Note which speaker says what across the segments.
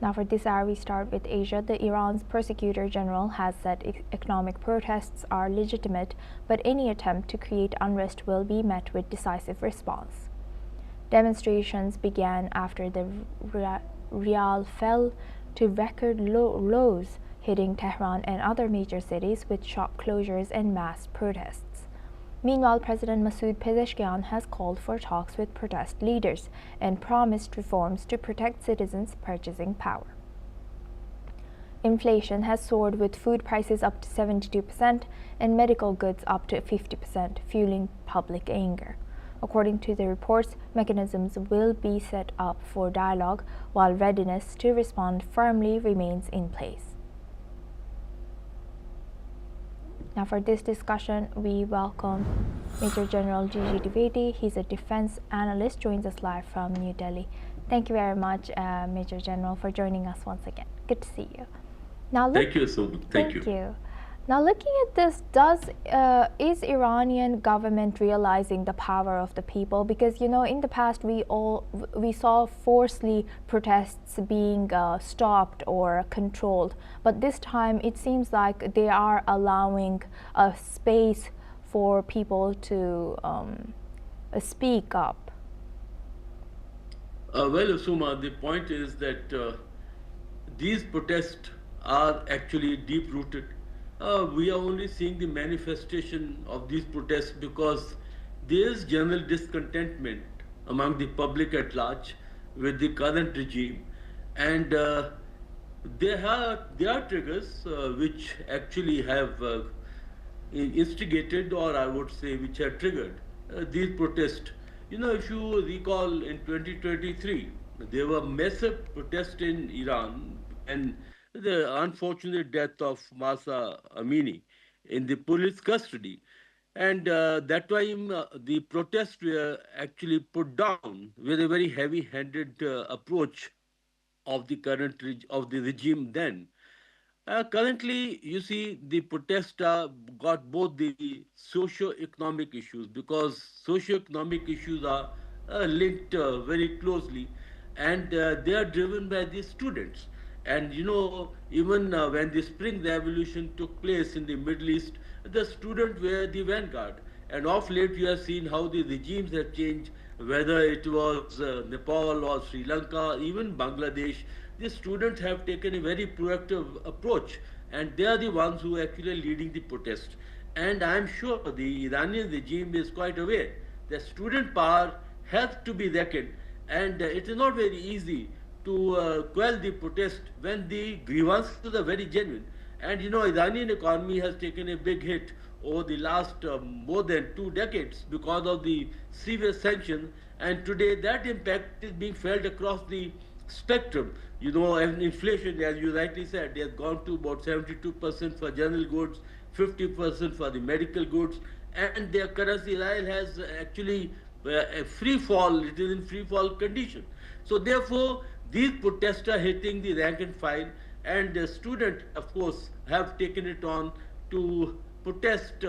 Speaker 1: Now for this hour, we start with Asia. Iran's prosecutor general has said economic protests are legitimate, but any attempt to create unrest will be met with decisive response. Demonstrations began after the rial fell to record lows, hitting Tehran and other major cities with shop closures and mass protests. Meanwhile, President Pezeshkian has called for talks with protest leaders and promised reforms to protect citizens' purchasing power. Inflation has soared, with food prices up to 72% and medical goods up to 50%, fueling public anger. According to the reports, mechanisms will be set up for dialogue, while readiness to respond firmly remains in place. Now for this discussion, we welcome Major General Gigi Dwivedi. He's a defense analyst, joins us live from New Delhi. Thank you very much, Major General, for joining us once again. Good to see you. Now,
Speaker 2: thank you so much. Thank you.
Speaker 1: Now, looking at this, is Iranian government realizing the power of the people? Because in the past we saw forcefully protests being stopped or controlled, but this time it seems like they are allowing a space for people to speak up.
Speaker 2: Well, Asuma, the point is that these protests are actually deep-rooted. We are only seeing the manifestation of these protests because there is general discontentment among the public at large with the current regime, and there are triggers which actually have instigated, or I would say which have triggered these protests. If you recall, in 2023 there were massive protests in Iran and the unfortunate death of Mahsa Amini in the police custody. And that time the protests were actually put down with a very heavy-handed approach of the of the regime then. Currently, you see, the protests got both the socio-economic issues, because socio-economic issues are linked very closely, and they are driven by the students. And even when the Spring Revolution took place in the Middle East, the students were the vanguard. And of late, you have seen how the regimes have changed, whether it was Nepal or Sri Lanka, even Bangladesh. The students have taken a very proactive approach, and they are the ones who are actually leading the protest. And I am sure the Iranian regime is quite aware that student power has to be reckoned, and it is not very easy to quell the protest when the grievances are very genuine. And Iranian economy has taken a big hit over the last more than 2 decades because of the severe sanctions, and today that impact is being felt across the spectrum. And inflation, as you rightly said, has gone to about 72% for general goods, 50% for the medical goods, and their currency rial has actually a free fall. It is in free fall condition. So therefore, these protests are hitting the rank and file, and the students, of course, have taken it on to protest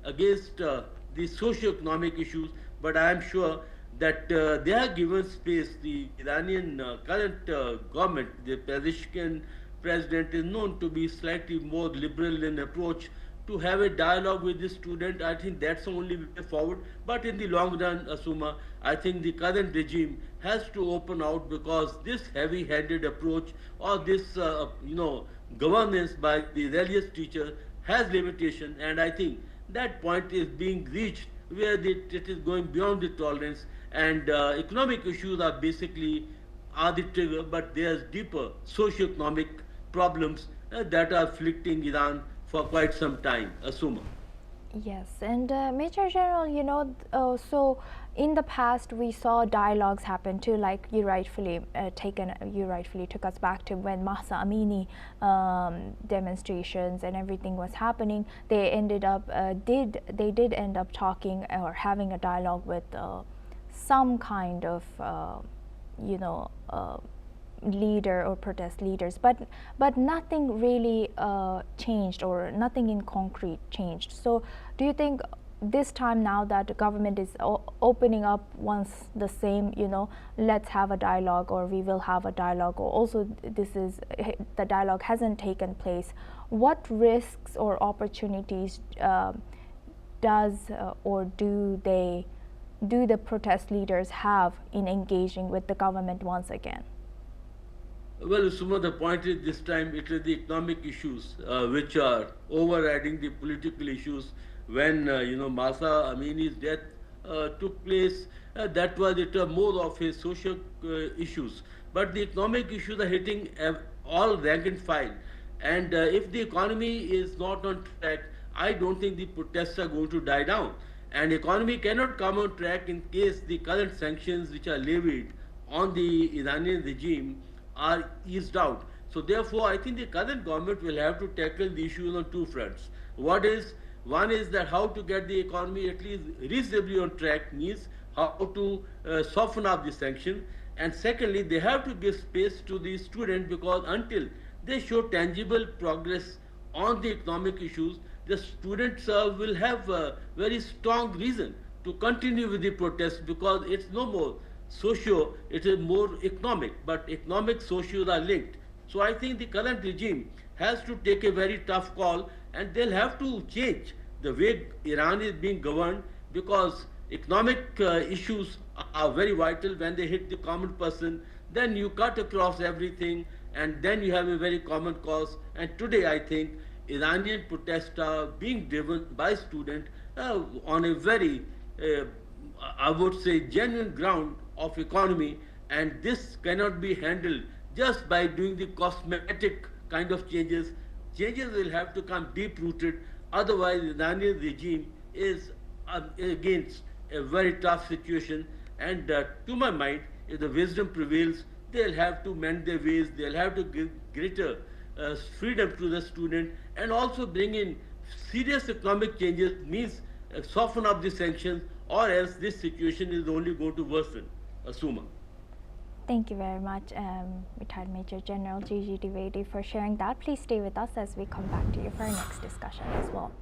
Speaker 2: against the socio-economic issues. But I am sure that they have given space. The Iranian current government, the Pezeshkian president, is known to be slightly more liberal in approach, to have a dialogue with the student. I think that's the only way forward. But in the long run, Asuma, I think the current regime has to open out, because this heavy-handed approach, or this governance by the religious teacher, has limitation, and I think that point is being reached where it is going beyond the tolerance, and economic issues are basically the trigger, but there's deeper socio-economic problems that are afflicting Iran for quite some time, Asuma.
Speaker 1: Yes, and Major General, so in the past we saw dialogues happen too, like you rightfully took us back to when Mahsa Amini demonstrations and everything was happening. They ended up did end up talking or having a dialogue with some kind of leader or protest leaders, but nothing really changed, or nothing in concrete changed. So do you think this time now that the government is opening up once the same, let's have a dialogue, or we will have a dialogue, or also the dialogue hasn't taken place, what risks or opportunities do the protest leaders have in engaging with the government once again?
Speaker 2: Well, Suma, the point is this time it is the economic issues which are overriding the political issues. When Masa Amini's death took place, that was more of his social issues. But the economic issues are hitting all rank and file. And if the economy is not on track, I don't think the protests are going to die down. And economy cannot come on track in case the current sanctions which are levied on the Iranian regime are eased out. So therefore, I think the current government will have to tackle the issues on two fronts. One is that how to get the economy at least reasonably on track, means how to soften up the sanction. And secondly, they have to give space to the student, because until they show tangible progress on the economic issues, the students will have a very strong reason to continue with the protest, because it's no more socio, it is more economic, but economic socios are linked. So I think the current regime has to take a very tough call, and they'll have to change the way Iran is being governed, because economic issues are very vital. When they hit the common person, then you cut across everything, and then you have a very common cause. And today I think Iranian protests are being driven by students on a very, I would say, genuine ground of economy, and this cannot be handled just by doing the cosmetic kind of changes. Changes will have to come deep rooted, otherwise the Iranian regime is against a very tough situation. And to my mind, if the wisdom prevails, they'll have to mend their ways, they'll have to give greater freedom to the student, and also bring in serious economic changes, means soften up the sanctions, or else this situation is only going to worsen. Suma.
Speaker 1: Thank you very much, Retired Major General Gigi Dwivedi, for sharing that. Please stay with us as we come back to you for our next discussion as well.